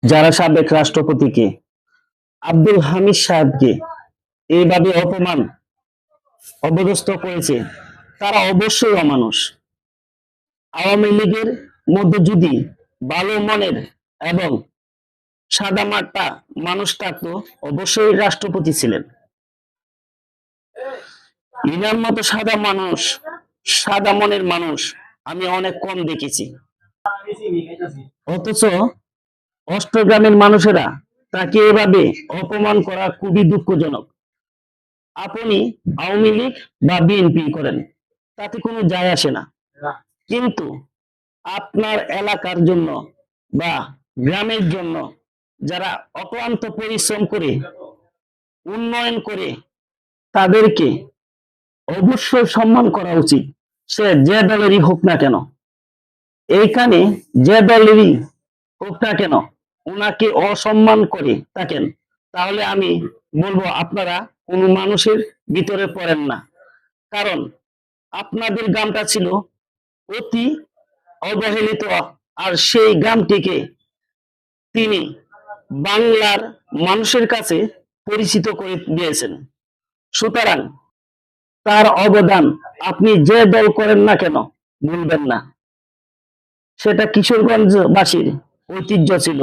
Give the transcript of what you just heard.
যারা সাবেক রাষ্ট্রপতিকে আব্দুল হামিদ সাহেবকে এইভাবে অপদস্থ করেছে, তারা অবশ্যই অমানুষ। আওয়ামী লীগের মধ্যে যদি ভালো মনের এবং সাদামাটা মানুষ থাকতো, অবশ্যই রাষ্ট্রপতি ছিলেন। ইনার মতো সাদা মনের মানুষ আমি অনেক কম দেখেছি। অথচ অষ্টগ্রামের মানুষেরা তাকে এভাবে অপমান করা খুবই দুঃখজনক। আপনি আওয়ামী লীগ বা বিএনপি করেন, তাতে কোনো যায় আসে না, কিন্তু আপনার এলাকার জন্য বা গ্রামের জন্য যারা অক্লান্ত পরিশ্রম করে উন্নয়ন করে, তাদেরকে অবশ্যই সম্মান করা উচিত, সে যে দলেরই হোক না কেন। এইখানে যে দলেরই হোক না কেন, ওনাকে অসম্মান করে থাকেন, তাহলে আমি বলবো আপনারা কোনো মানুষের ভিতরে পড়েন না। কারণ আপনাদের গ্রামটা ছিল অতি অবহেলিত, আর সেই গ্রামটিকে তিনি বাংলার মানুষের কাছে পরিচিত করে দিয়েছেন। সুতরাং তার অবদান আপনি যে দল করেন না কেন ভুলবেন না। সেটা কিশোরগঞ্জবাসীর ঐতিহ্য ছিল।